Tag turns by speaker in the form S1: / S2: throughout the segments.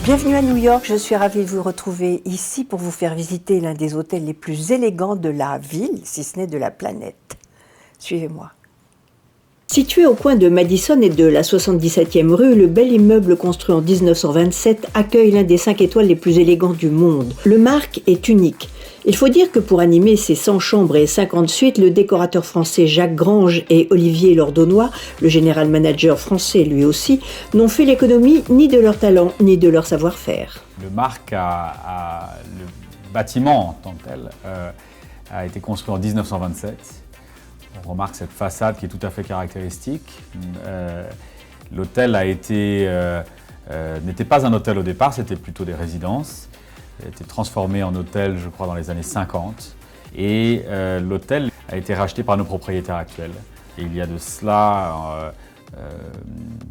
S1: Bienvenue à New York, je suis ravie de vous retrouver ici pour vous faire visiter l'un des hôtels les plus élégants de la ville, si ce n'est de la planète. Suivez-moi. Situé au coin de Madison et de la 77e rue, le bel immeuble construit en 1927 accueille l'un des 5 étoiles les plus élégants du monde. Le Mark est unique. Il faut dire que pour animer ses 100 chambres et 50 suites, le décorateur français Jacques Grange et Olivier Lordonnois, le général manager français lui aussi, n'ont fait l'économie ni de leur talent ni de leur savoir-faire.
S2: Le Mark, le bâtiment en tant que tel, a été construit en 1927. On remarque cette façade qui est tout à fait caractéristique. L'hôtel n'était pas un hôtel au départ, c'était plutôt des résidences. Il a été transformé en hôtel, je crois, dans les années 50. Et l'hôtel a été racheté par nos propriétaires actuels. Et il y a de cela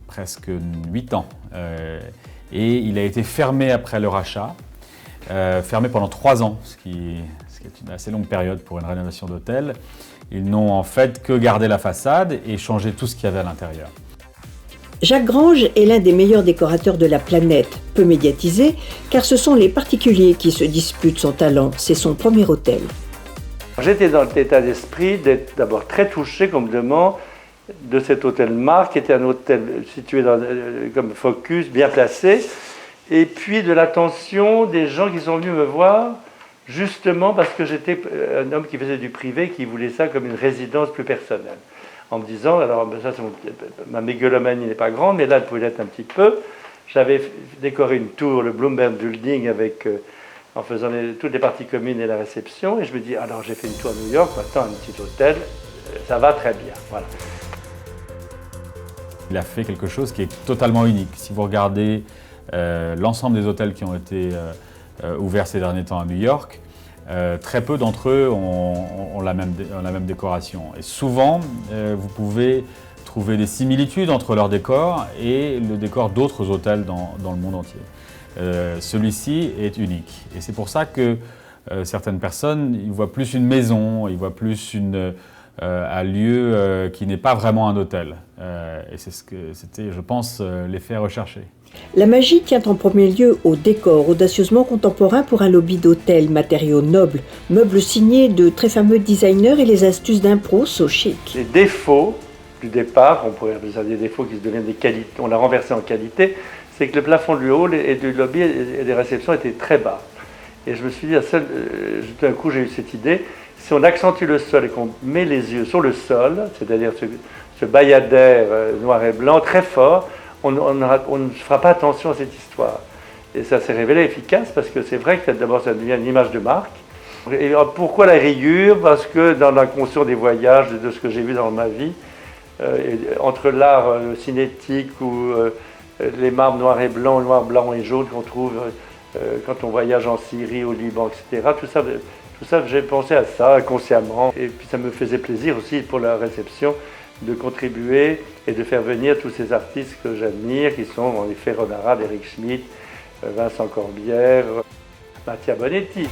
S2: presque 8 ans. Et il a été fermé après le rachat, fermé pendant 3 ans, ce qui est une assez longue période pour une rénovation d'hôtel. Ils n'ont en fait que gardé la façade et changé tout ce qu'il y avait à l'intérieur.
S1: Jacques Grange est l'un des meilleurs décorateurs de la planète, peu médiatisé, car ce sont les particuliers qui se disputent son talent. C'est son premier hôtel.
S3: J'étais dans l'état d'esprit d'être d'abord très touché, comme demande, de cet hôtel Mark, qui était un hôtel situé comme Focus, bien placé, et puis de l'attention des gens qui sont venus me voir, justement parce que j'étais un homme qui faisait du privé, qui voulait ça comme une résidence plus personnelle. En me disant, alors ça, ma mégalomanie n'est pas grande, mais là elle pouvait l'être un petit peu. J'avais décoré une tour, le Bloomberg Building, en faisant toutes les parties communes et la réception, et je me dis, alors j'ai fait une tour à New York, maintenant un petit hôtel, ça va très bien. Voilà.
S2: Il a fait quelque chose qui est totalement unique. Si vous regardez l'ensemble des hôtels qui ont été ouverts ces derniers temps à New York, très peu d'entre eux ont la même décoration. Et souvent, vous pouvez trouver des similitudes entre leur décor et le décor d'autres hôtels dans le monde entier. Celui-ci est unique. Et c'est pour ça que certaines personnes ils voient plus une maison, ils voient plus un lieu qui n'est pas vraiment un hôtel. Et c'est ce que c'était, je pense, l'effet recherché.
S1: La magie tient en premier lieu au décor audacieusement contemporain pour un lobby d'hôtel, matériaux nobles, meubles signés de très fameux designers et les astuces d'un pro so chic.
S3: Les défauts du départ, on pourrait appeler ça des défauts qui deviennent des qualités, on l'a renversé en qualité, c'est que le plafond du hall et du lobby et des réceptions étaient très bas. Et je me suis dit, tout d'un coup j'ai eu cette idée, si on accentue le sol et qu'on met les yeux sur le sol, c'est-à-dire ce bayadère noir et blanc très fort, on ne fera pas attention à cette histoire. Et ça s'est révélé efficace parce que c'est vrai que d'abord ça devient une image de marque. Et pourquoi la rayure? Parce que dans l'inconscient des voyages, de ce que j'ai vu dans ma vie, entre l'art cinétique ou les marbres noirs et blancs, noir, blanc et jaune qu'on trouve quand on voyage en Syrie, au Liban, etc. Tout ça, j'ai pensé à ça inconsciemment. Et puis ça me faisait plaisir aussi pour la réception de contribuer et de faire venir tous ces artistes que j'admire, qui sont en effet Renard, Eric Schmidt, Vincent Corbière, Mattia Bonetti.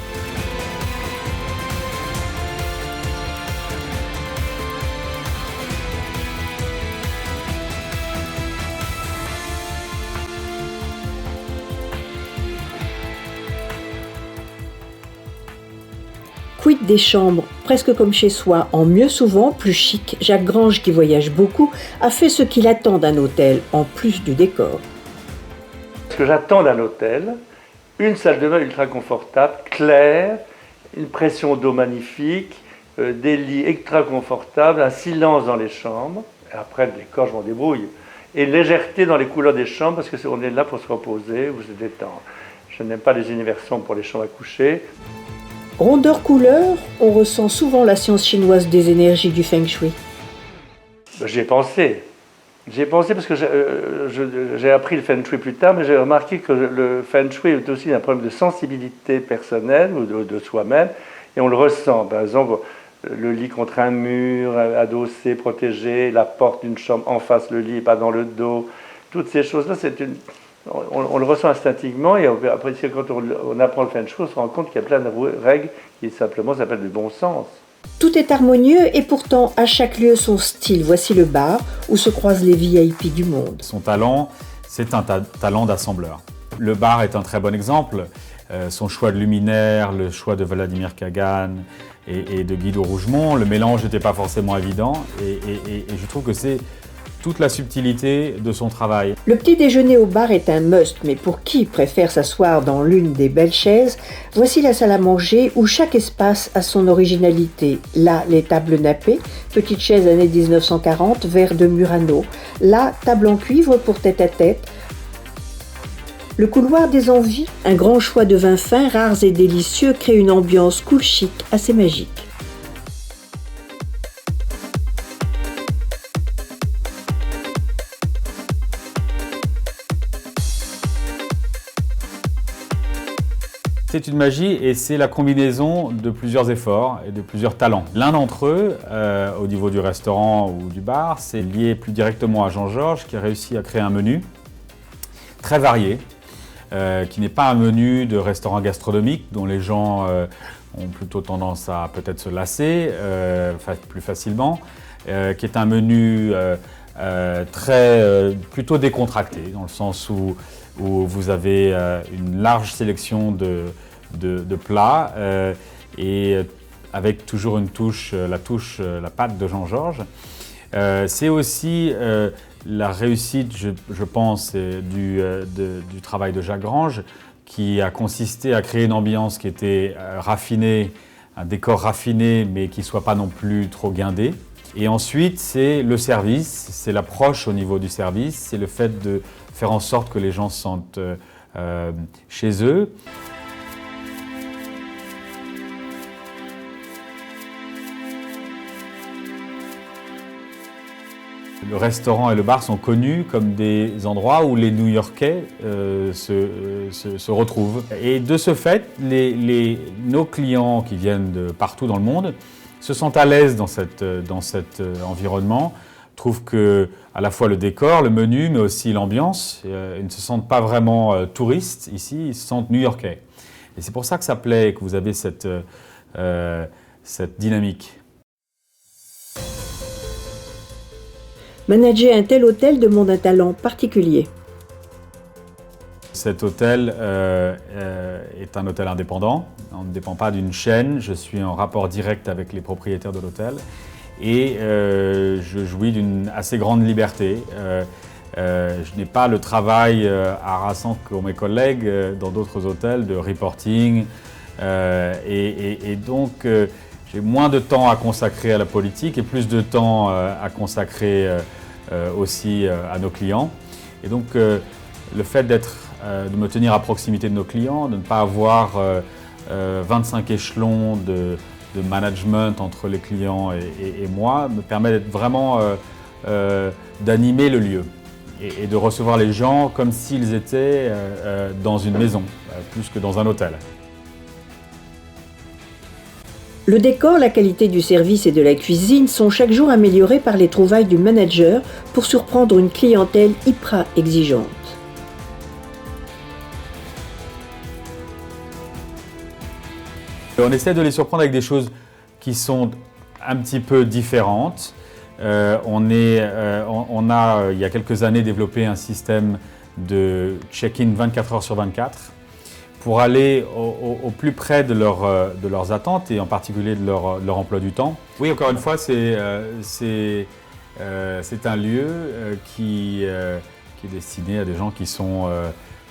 S1: Quid des chambres, presque comme chez soi, en mieux souvent, plus chic, Jacques Grange, qui voyage beaucoup, a fait ce qu'il attend d'un hôtel, en plus du décor.
S3: Ce que j'attends d'un hôtel, une salle de bain ultra confortable, claire, une pression d'eau magnifique, des lits extra confortables, un silence dans les chambres, et après le décor, je m'en débrouille, et une légèreté dans les couleurs des chambres, parce qu'on est là pour se reposer ou se détendre. Je n'aime pas les universons pour les chambres à coucher.
S1: Rondeur-couleur, on ressent souvent la science chinoise des énergies du Feng Shui.
S3: J'y ai pensé. J'y ai pensé parce que j'ai appris le Feng Shui plus tard, mais j'ai remarqué que le Feng Shui est aussi un problème de sensibilité personnelle ou de soi-même, et on le ressent. Par exemple, le lit contre un mur, adossé, protégé, la porte d'une chambre en face, le lit, pas dans le dos. Toutes ces choses-là, on le ressent instinctivement, et après, quand on apprend le Feng Shui, on se rend compte qu'il y a plein de règles qui simplement s'appellent du bon sens.
S1: Tout est harmonieux et pourtant, à chaque lieu, son style. Voici le bar où se croisent les VIP du monde.
S2: Son talent, c'est un talent d'assembleur. Le bar est un très bon exemple. Son choix de luminaire, le choix de Vladimir Kagan et de Guido Rougemont, le mélange n'était pas forcément évident et je trouve que c'est toute la subtilité de son travail.
S1: Le petit déjeuner au bar est un must, mais pour qui préfère s'asseoir dans l'une des belles chaises, voici la salle à manger où chaque espace a son originalité. Là, les tables nappées, petites chaises années 1940, verre de Murano. Là, table en cuivre pour tête-à-tête. Le couloir des envies, un grand choix de vins fins, rares et délicieux, crée une ambiance cool chic assez magique.
S2: C'est une magie et c'est la combinaison de plusieurs efforts et de plusieurs talents. L'un d'entre eux, au niveau du restaurant ou du bar, c'est lié plus directement à Jean-Georges qui a réussi à créer un menu très varié, qui n'est pas un menu de restaurant gastronomique dont les gens ont plutôt tendance à peut-être se lasser plus facilement, qui est un menu plutôt décontracté, dans le sens où vous avez une large sélection de plats et avec toujours une touche, la patte de Jean-Georges. C'est aussi la réussite, je pense, du travail de Jacques Grange, qui a consisté à créer une ambiance qui était raffinée, un décor raffiné, mais qui ne soit pas non plus trop guindé. Et ensuite, c'est le service, c'est l'approche au niveau du service, c'est le fait de faire en sorte que les gens se sentent chez eux. Le restaurant et le bar sont connus comme des endroits où les New-Yorkais se retrouvent. Et de ce fait, nos clients qui viennent de partout dans le monde se sentent à l'aise dans cet environnement, trouvent que à la fois le décor, le menu, mais aussi l'ambiance, ils ne se sentent pas vraiment touristes ici, ils se sentent new-yorkais. Et c'est pour ça que ça plaît et que vous avez cette dynamique.
S1: Manager un tel hôtel demande un talent particulier.
S2: Cet hôtel est un hôtel indépendant. On ne dépend pas d'une chaîne. Je suis en rapport direct avec les propriétaires de l'hôtel et je jouis d'une assez grande liberté. Je n'ai pas le travail harassant qu'ont mes collègues dans d'autres hôtels de reporting et donc j'ai moins de temps à consacrer à la politique et plus de temps à consacrer aussi à nos clients. Et donc le fait de me tenir à proximité de nos clients, de ne pas avoir 25 échelons de management entre les clients et moi, me permet d'être vraiment d'animer le lieu et de recevoir les gens comme s'ils étaient dans une maison, plus que dans un hôtel.
S1: Le décor, la qualité du service et de la cuisine sont chaque jour améliorés par les trouvailles du manager pour surprendre une clientèle hyper exigeante.
S2: On essaie de les surprendre avec des choses qui sont un petit peu différentes. On a, il y a quelques années, développé un système de check-in 24 heures sur 24 pour aller au plus près de leurs attentes et en particulier de leur emploi du temps. Oui, encore une fois, c'est un lieu qui est destiné à des gens qui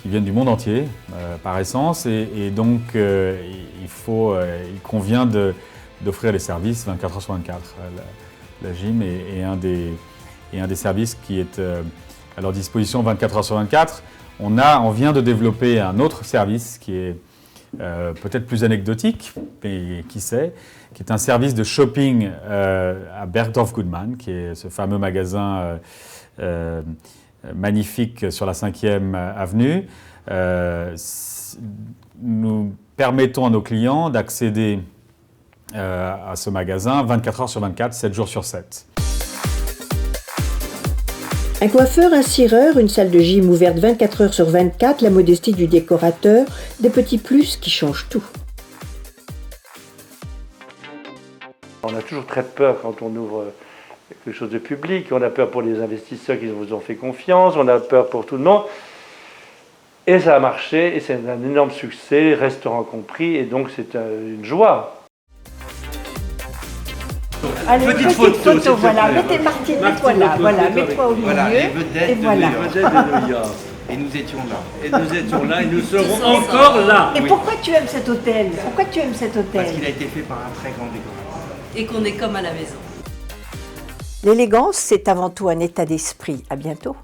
S2: viennent du monde entier par essence et donc il convient d'offrir les services 24 heures sur 24. La gym est un des services qui est à leur disposition 24 heures sur 24. On vient de développer un autre service qui est peut-être plus anecdotique, mais qui sait, qui est un service de shopping à Bergdorf Goodman, qui est ce fameux magasin magnifique sur la 5e avenue. Nous permettons à nos clients d'accéder à ce magasin 24 heures sur 24, 7 jours sur 7.
S1: Un coiffeur, un cireur, une salle de gym ouverte 24 heures sur 24, la modestie du décorateur, des petits plus qui changent tout.
S3: On a toujours très peur quand on ouvre quelque chose de public, on a peur pour les investisseurs qui vous ont fait confiance, on a peur pour tout le monde. Et ça a marché, et c'est un énorme succès, restaurant compris, et donc c'est une joie.
S1: Allez, petite photo, voilà.
S4: plaît.
S1: Mettez Martine, mets-toi là, voilà, mets-toi au milieu,
S4: Voilà, les vedettes
S1: et
S4: de
S1: voilà.
S4: New York.
S3: Vedette de New York.
S4: Et nous étions là.
S3: Et nous étions là, et nous serons encore là.
S1: Et pourquoi tu aimes cet hôtel? Pourquoi tu aimes cet hôtel?
S4: Parce qu'il a été fait par un très grand décorateur.
S5: Et qu'on est comme à la maison.
S1: L'élégance, c'est avant tout un état d'esprit. À bientôt.